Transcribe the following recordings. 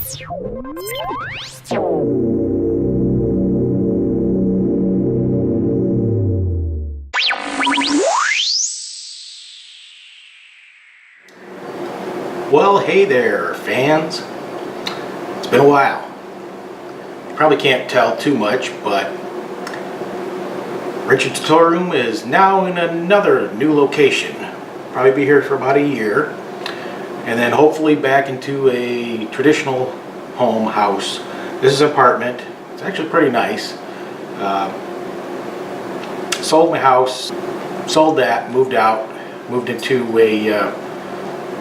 Well, hey there, fans. It's been a while. You probably can't tell too much, but Richard's Toy Room is now in another new location. Probably be here for about a year, and then hopefully back into a traditional home house. This is an apartment. It's actually pretty nice. Sold my house, sold that, moved out, moved into a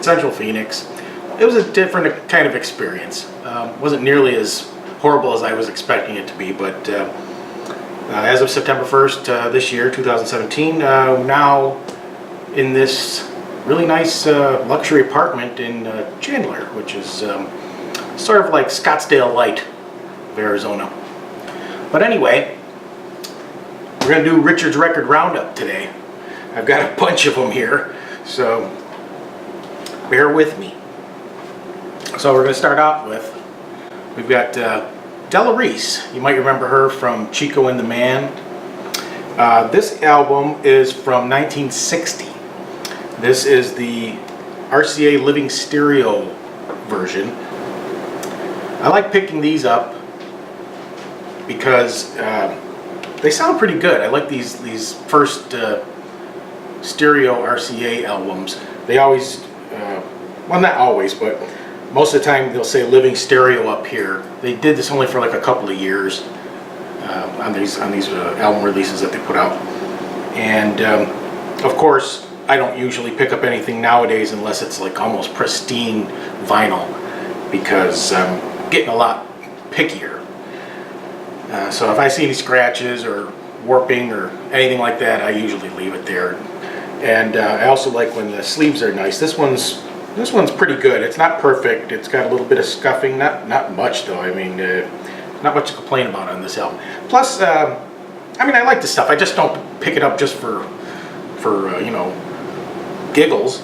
Central Phoenix. It was a different kind of experience. Wasn't nearly as horrible as I was expecting it to be, but as of September 1st this year, 2017, now in this really nice luxury apartment in Chandler, which is sort of like Scottsdale Light of Arizona. But anyway, we're going to do Richard's Record Roundup today. I've got a bunch of them here, so bear with me. So we're going to start out with, we've got Reese. You might remember her from Chico and the Man. This album is from 1960. This is the RCA Living Stereo version. I like picking these up because they sound pretty good. I like these first stereo RCA albums. They always, well, not always, but most of the time they'll say Living Stereo up here. They did this only for like a couple of years on these album releases that they put out. And of course, I don't usually pick up anything nowadays unless it's like almost pristine vinyl, because I'm getting a lot pickier. So if I see any scratches or warping or anything like that, I usually leave it there. And I also like when the sleeves are nice. This one's pretty good. It's not perfect. It's got a little bit of scuffing, not much though. I mean, not much to complain about on this album. Plus, I mean, I like the stuff. I just don't pick it up just for you know, giggles.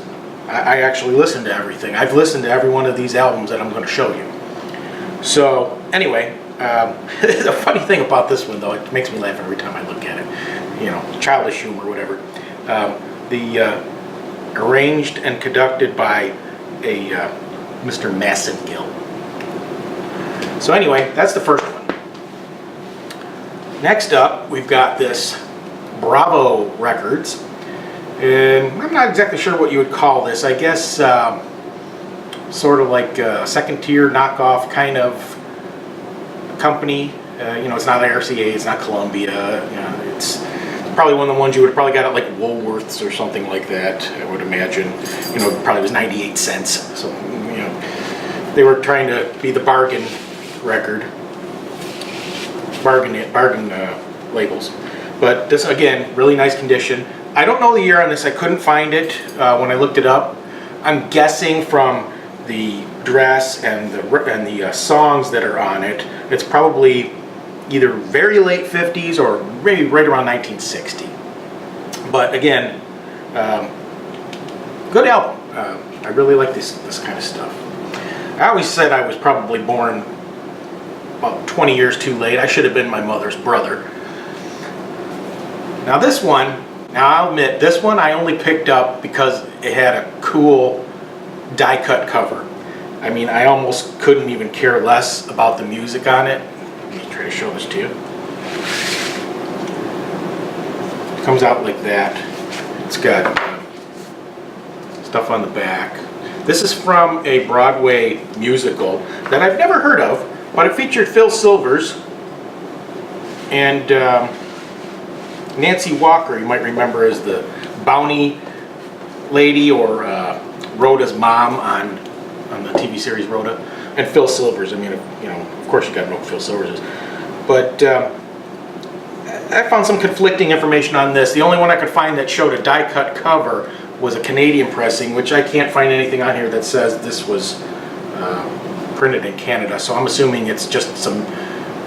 I actually listen to everything. I've listened to every one of these albums that I'm going to show you. So anyway, the funny thing about this one though, it makes me laugh every time I look at it. You know, childish humor, whatever. Arranged and conducted by a Mr. Massongill. So anyway, that's the first one. Next up, we've got this Bravo Records. And I'm not exactly sure what you would call this. I guess sort of like a second tier knockoff kind of company. You know, it's not RCA, it's not Columbia. You know, it's probably one of the ones you would have probably got at like Woolworths or something like that, I would imagine. You know, it probably was 98 cents. So, you know, they were trying to be the bargain record, bargain labels. But this, again, really nice condition. I don't know the year on this. I couldn't find it when I looked it up. I'm guessing from the dress and the songs that are on it, it's probably either very late 50s or maybe right around 1960. But again, good album. I really like this kind of stuff. I always said I was probably born about 20 years too late. I should have been my mother's brother. Now this one, I'll admit, this one I only picked up because it had a cool die-cut cover. I mean, I almost couldn't even care less about the music on it. Let me try to show this to you. It comes out like that. It's got stuff on the back. This is from a Broadway musical that I've never heard of, but it featured Phil Silvers and Nancy Walker, you might remember as the bounty lady, or Rhoda's mom on the TV series Rhoda, and Phil Silvers. I mean, you know, of course you got to know who Phil Silvers is. But I found some conflicting information on this. The only one I could find that showed a die-cut cover was a Canadian pressing, which I can't find anything on here that says this was printed in Canada. So I'm assuming it's just some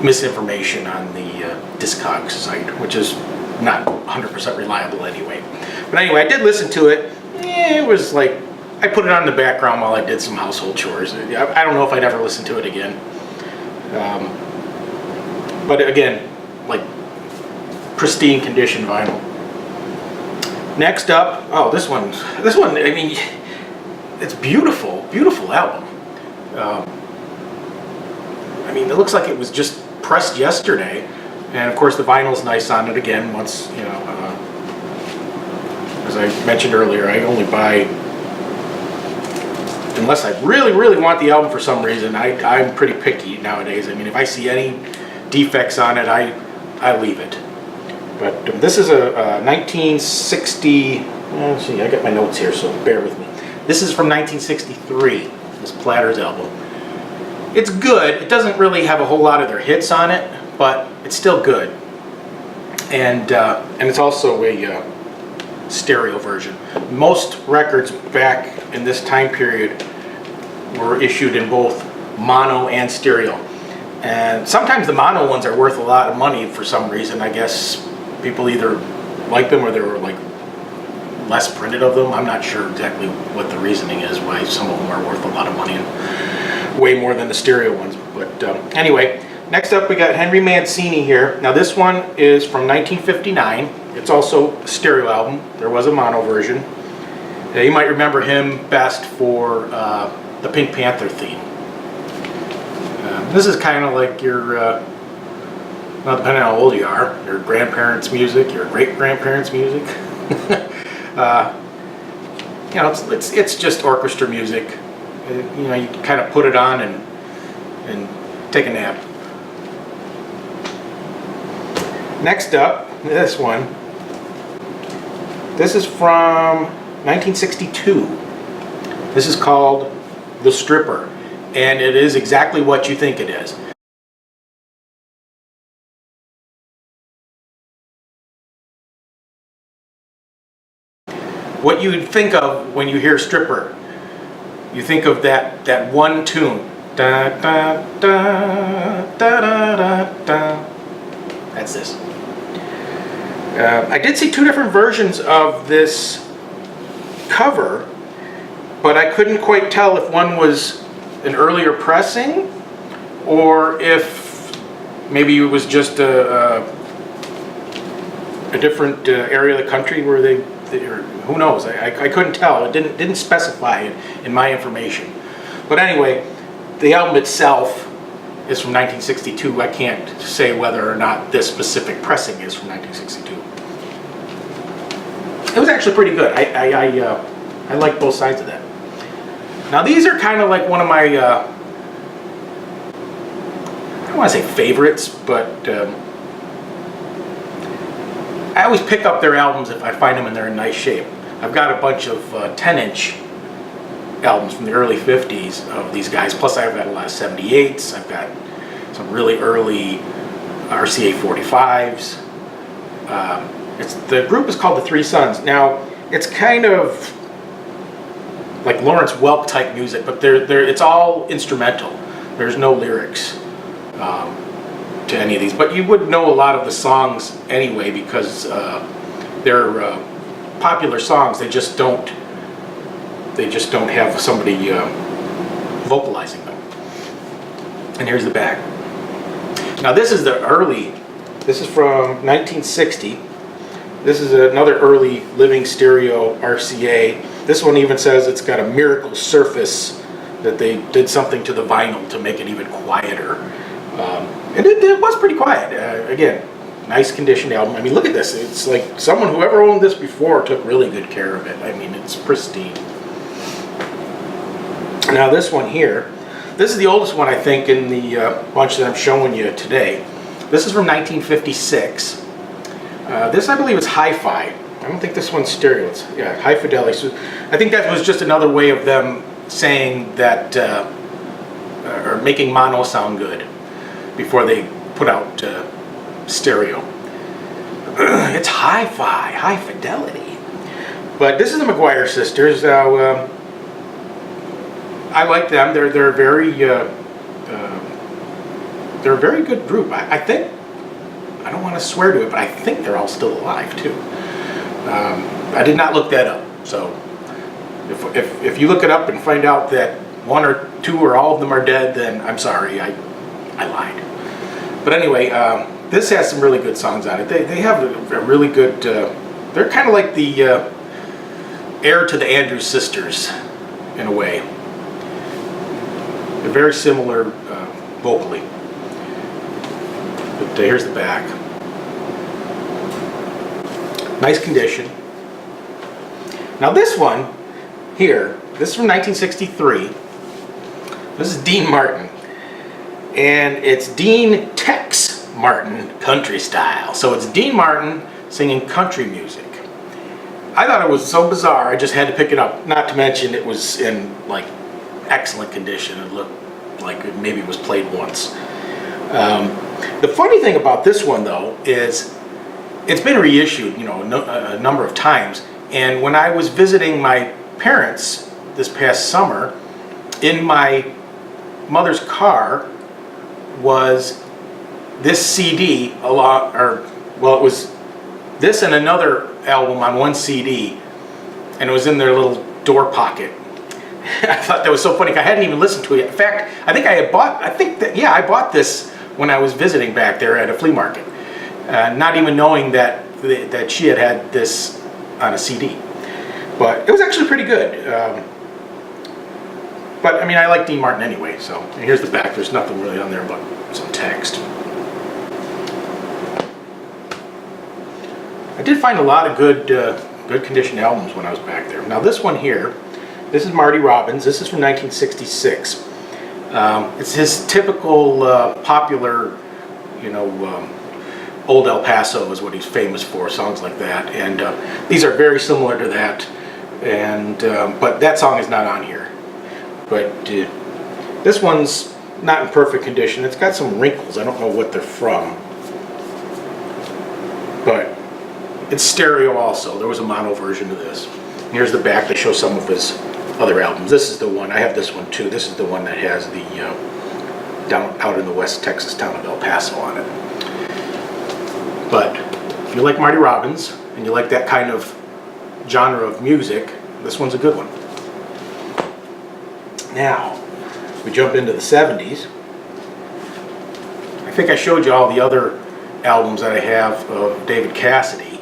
misinformation on the Discogs site, which is not 100% reliable anyway. But anyway, I did listen to it. It was like, I put it on in the background while I did some household chores. I don't know if I'd ever listen to it again. But again, like pristine condition vinyl. Next up, oh, this one, I mean, it's beautiful, beautiful album. I mean, it looks like it was just pressed yesterday, and of course the vinyl's nice on it again. Once, you know, as I mentioned earlier, I only buy, unless I really, really want the album for some reason. I'm pretty picky nowadays. I mean, if I see any defects on it, I leave it. But this is a 1960, let's see, I got my notes here, so bear with me. This is from 1963, this Platters album. It's good. It doesn't really have a whole lot of their hits on it, but it's still good. And it's also a stereo version. Most records back in this time period were issued in both mono and stereo. And sometimes the mono ones are worth a lot of money for some reason. I guess people either like them or they were like less printed of them. I'm not sure exactly what the reasoning is why some of them are worth a lot of money and way more than the stereo ones. But anyway, next up we got Henry Mancini here. Now this one is from 1959. It's also a stereo album. There was a mono version. You might remember him best for the Pink Panther theme. This is kind of like your, well, depending on how old you are, your grandparents' music, your great-grandparents' music. You know, it's just orchestra music. You know, you kind of put it on and take a nap. Next up, this one. This is from 1962. This is called The Stripper, and it is exactly what you think it is. What you would think of when you hear stripper, you think of that one tune. Da, da, da, da, da, da, da. That's this. I did see two different versions of this cover, but I couldn't quite tell if one was an earlier pressing or if maybe it was just a different area of the country where they or who knows. I couldn't tell. It didn't specify it in my information. But anyway, the album itself is from 1962. I can't say whether or not this specific pressing is from 1962. It was actually pretty good. I like both sides of that. Now these are kind of like one of my, I don't want to say favorites, but I always pick up their albums if I find them and they're in nice shape. I've got a bunch of 10-inch albums from the early 50s of these guys, plus I've got a lot of 78s, I've got some really early RCA 45s. The group is called the Three Sons. Now, it's kind of like Lawrence Welk type music, but it's all instrumental. There's no lyrics to any of these, but you would know a lot of the songs anyway because they're popular songs. They just don't have somebody vocalizing them. And here's the back. Now this is this is from 1960. This is another early living stereo RCA. This one even says it's got a miracle surface, that they did something to the vinyl to make it even quieter. And it was pretty quiet. Again, nice conditioned album. I mean, look at this. It's like whoever owned this before took really good care of it. I mean, it's pristine. Now this one here, this is the oldest one I think in the bunch that I'm showing you today. This is from 1956. This I believe is hi-fi. I don't think this one's stereo. It's, yeah, high fidelity. So I think that was just another way of them saying that, or making mono sound good before they put out stereo. It's hi-fi, high fidelity. But this is the McGuire Sisters. Now, I like them. They're a very good group. I think, I don't want to swear to it, but I think they're all still alive too. I did not look that up, so If you look it up and find out that one or two or all of them are dead, then I'm sorry, I lied. But anyway, this has some really good songs on it. They have a really good, they're kind of like the heir to the Andrews Sisters in a way. They're very similar vocally. But here's the back. Nice condition. Now this one here, this is from 1963. This is Dean Martin. And it's Dean Tex Martin country style. So it's Dean Martin singing country music. I thought it was so bizarre, I just had to pick it up. Not to mention it was in like excellent condition. It looked like it maybe was played once. The funny thing about this one though is it's been reissued, you know, a number of times. And when I was visiting my parents this past summer, in my mother's car was this CD along, or well, it was this and another album on one CD, and it was in their little door pocket. I thought that was so funny. I hadn't even listened to it. In fact, I think I bought this when I was visiting back there at a flea market, not even knowing that she had this on a CD. But it was actually pretty good. But I mean, I like Dean Martin anyway. So and here's the back. There's nothing really on there but some text. I did find a lot of good condition albums when I was back there. Now this one here, this is Marty Robbins. This is from 1966. It's his typical popular, you know, Old El Paso is what he's famous for, songs like that. And these are very similar to that. And but that song is not on here. But this one's not in perfect condition. It's got some wrinkles. I don't know what they're from. But it's stereo also. There was a mono version of this. And here's the back. They show some of his other albums. This is the one. I have this one too. This is the one that has the down out in the West Texas town of El Paso on it. But if you like Marty Robbins and you like that kind of genre of music, this one's a good one. Now, we jump into the 70s. I think I showed you all the other albums that I have of David Cassidy.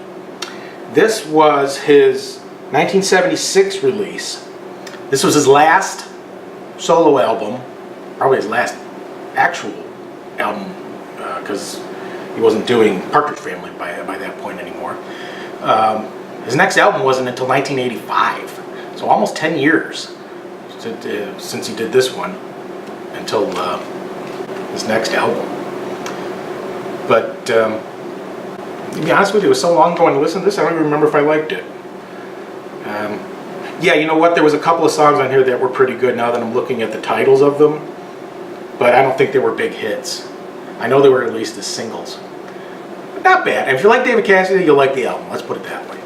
This was his 1976 release. This was his last solo album, probably his last actual album, because he wasn't doing Partridge Family by that point anymore. His next album wasn't until 1985, so almost 10 years since he did this one until his next album. But to be honest with you, it was so long ago when I listened to this, I don't even remember if I liked it. Yeah, you know what? There was a couple of songs on here that were pretty good now that I'm looking at the titles of them, but I don't think they were big hits. I know they were released as singles. But not bad. And if you like David Cassidy, you'll like the album. Let's put it that way.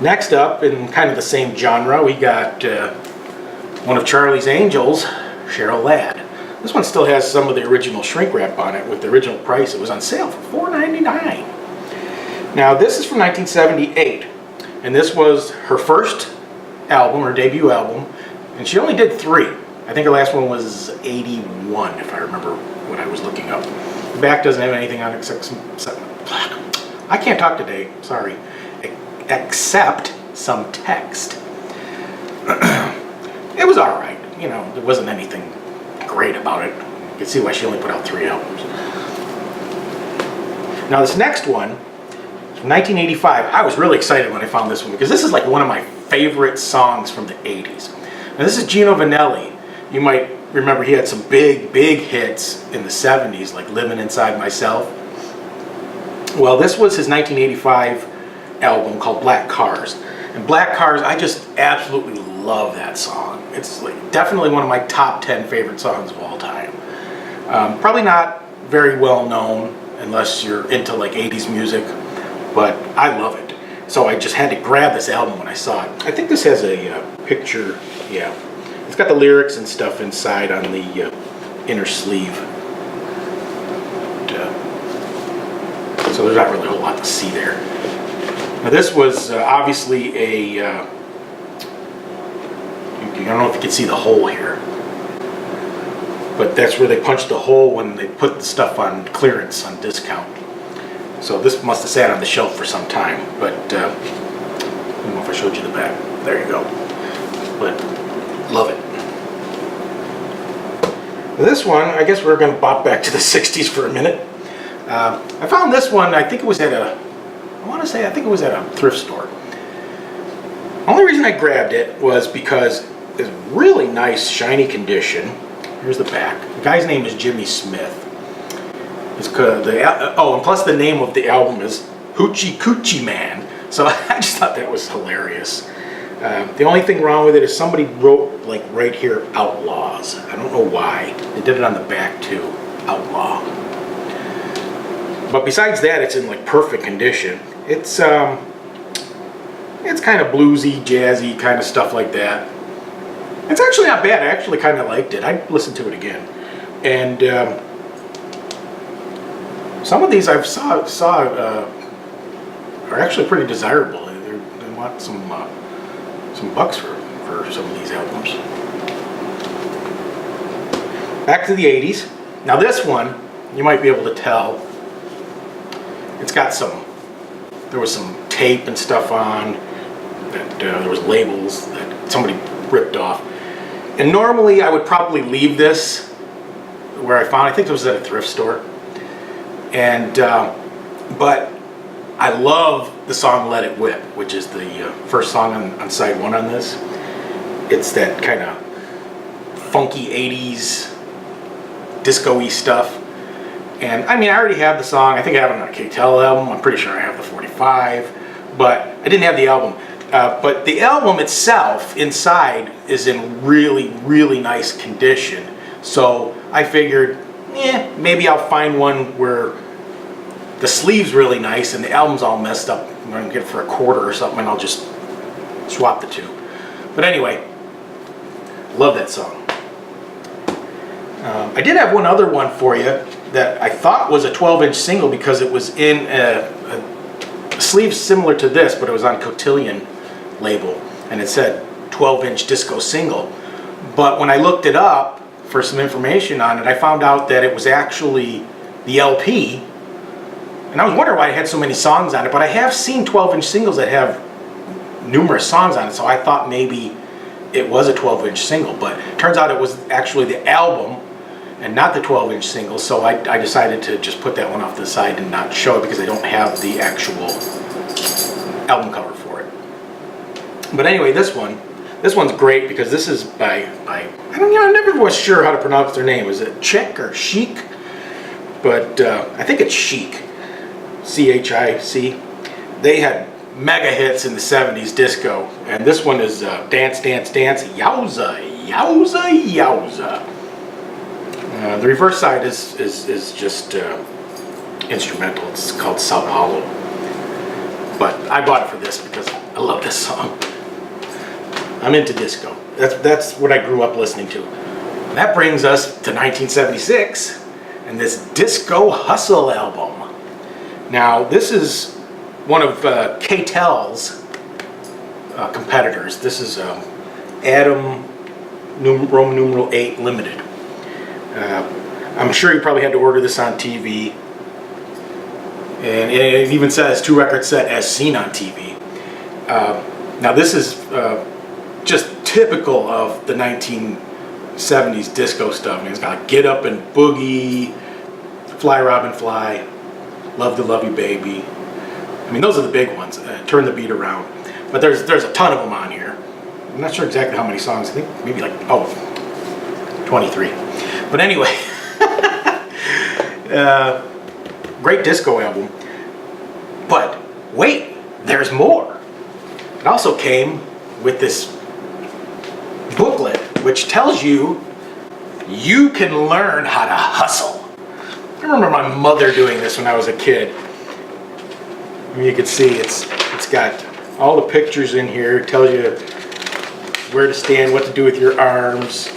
Next up, in kind of the same genre, we got one of Charlie's Angels, Cheryl Ladd. This one still has some of the original shrink wrap on it with the original price. It was on sale for $4.99. Now this is from 1978, and this was her first album, her debut album, and she only did 3. I think her last one was 81, if I remember what I was looking up. The back doesn't have anything on it except some I can't talk today, sorry. Except some text. It was alright, you know, there wasn't anything great about it. You can see why she only put out 3 albums. Now this next one, from 1985, I was really excited when I found this one because this is like one of my favorite songs from the 80s. Now this is Gino Vannelli. You might remember he had some big hits in the 70s, like Living Inside Myself. Well, this was his 1985 album called Black Cars. And Black Cars, I just absolutely love that song. It's like definitely one of my top 10 favorite songs of all time. Probably not very well known unless you're into like 80s music, but I love it. So I just had to grab this album when I saw it. I think this has a picture, yeah. It's got the lyrics and stuff inside on the inner sleeve. So there's not really a whole lot to see there. Now this was obviously a don't know if you can see the hole here, but that's where they punched the hole when they put the stuff on clearance, on discount. So this must have sat on the shelf for some time, but I don't know if I showed you the back. There you go. But love it. This one, I guess we're going to bop back to the 60s for a minute. I found this one, I think it was at a thrift store. Only reason I grabbed it was because it's really nice, shiny condition. Here's the back. The guy's name is Jimmy Smith. And plus the name of the album is Hoochie Coochie Man. So I just thought that was hilarious. The only thing wrong with it is somebody wrote, like right here, Outlaws. I don't know why. They did it on the back too, Outlaw. But besides that, it's in like perfect condition. It's kind of bluesy, jazzy, kind of stuff like that. It's actually not bad. I actually kind of liked it. I'd listen to it again. And some of these I've saw are actually pretty desirable. They want some bucks for some of these albums. Back to the 80s. Now this one, you might be able to tell, it's got there was some tape and stuff on, that there was labels that somebody ripped off. And normally I would probably leave this where I found, I think it was at a thrift store. And, but I love the song Let It Whip, which is the first song on side 1 on this. It's that kind of funky 80s disco-y stuff. And I mean, I already have the song. I think I have it on a K-Tel album. I'm pretty sure I have the 45, but I didn't have the album. But the album itself, inside, is in really, really nice condition. So I figured, maybe I'll find one where the sleeve's really nice and the album's all messed up. I'm going to get it for $1 or something, and I'll just swap the two. But anyway, love that song. I did have one other one for you that I thought was a 12-inch single because it was in a sleeve similar to this, but it was on Cotillion label, and it said 12-inch disco single. But when I looked it up for some information on it, I found out that it was actually the LP, and I was wondering why it had so many songs on it, but I have seen 12-inch singles that have numerous songs on it, so I thought maybe it was a 12-inch single, but it turns out it was actually the album and not the 12-inch single, so I decided to just put that one off to the side and not show it because I don't have the actual album cover for it. But anyway, this one's great because this is by I never was sure how to pronounce their name. Is it Cheik or Sheik? But I think it's Sheik, C-H-I-C. They had mega hits in the 70s disco, and this one is Dance, Dance, Dance, Yowza, Yowza, Yowza. The reverse side is just instrumental. It's called Sao Paulo. But I bought it for this because I love this song. I'm into disco. That's what I grew up listening to. That brings us to 1976 and this Disco Hustle album. Now this is one of K-Tel's competitors. This is Adam Roman numeral 8 Limited. I'm sure you probably had to order this on TV, and it even says 2 record set as seen on TV. Now this is just typical of the 1970s disco stuff. I mean, it's got Get Up and Boogie, Fly Robin Fly, Love to Love You Baby. I mean, those are the big ones. Turn the Beat Around. But there's a ton of them on here. I'm not sure exactly how many songs. I think maybe 23. But anyway, great disco album. But wait, there's more. It also came with this booklet which tells you can learn how to hustle. I remember my mother doing this when I was a kid. You can see it's got all the pictures in here. It tells you where to stand, what to do with your arms.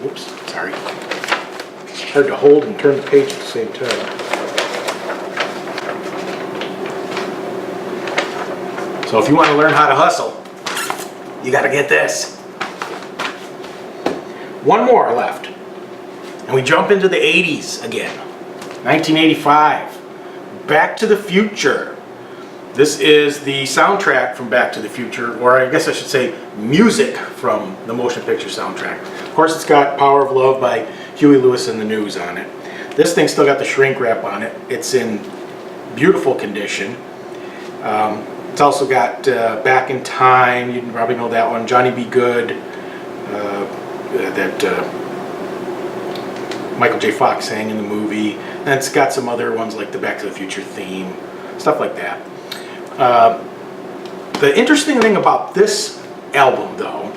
Whoops, sorry. It's hard to hold and turn the page at the same time. So if you want to learn how to hustle, You gotta get this. One more left. And we jump into the 80s again. 1985. Back to the Future. This is the soundtrack from Back to the Future, or I guess I should say music from the motion picture soundtrack. Of course, it's got Power of Love by Huey Lewis and the News on it. This thing's still got the shrink wrap on it. It's in beautiful condition. It's also got Back in Time, you probably know that one, Johnny B. Good, that Michael J. Fox sang in the movie. And it's got some other ones like the Back to the Future theme, stuff like that. The interesting thing about this album, though,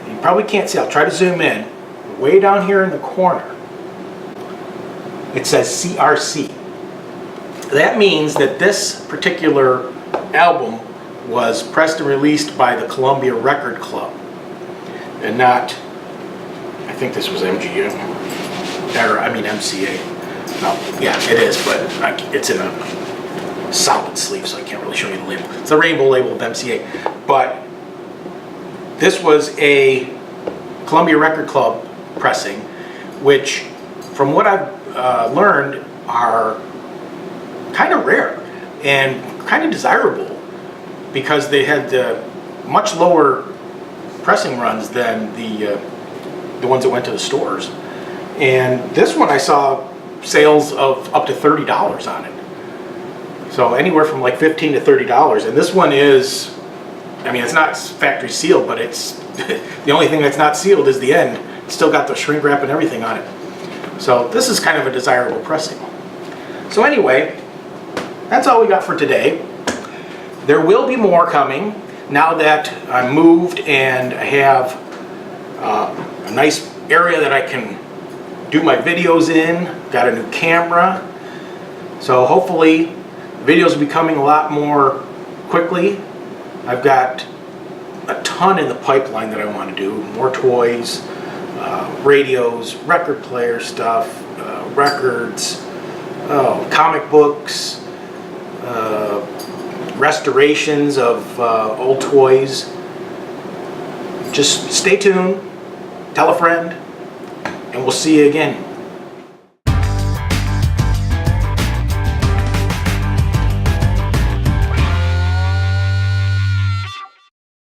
you probably can't see, I'll try to zoom in, way down here in the corner, it says CRC. That means that this particular album was pressed and released by the Columbia Record Club, and not, I think this was MGM, or I mean MCA. No, yeah, it is, but it's in a solid sleeve, so I can't really show you the label. It's a rainbow label of MCA, but this was a Columbia Record Club pressing, which, from what I've learned, are kind of rare and kind of desirable because they had much lower pressing runs than the ones that went to the stores. And this one I saw sales of up to $30 on it. So anywhere from like $15 to $30. And this one is, I mean, it's not factory sealed, but it's the only thing that's not sealed is the end. It's still got the shrink wrap and everything on it. So this is kind of a desirable pressing. So anyway, that's all we got for today. There will be more coming now that I'm moved and I have a nice area that I can do my videos in. Got a new camera. So hopefully videos will be coming a lot more quickly. I've got a ton in the pipeline that I want to do. More toys, radios, record player stuff, records, comic books, restorations of old toys. Just stay tuned, tell a friend, and we'll see you again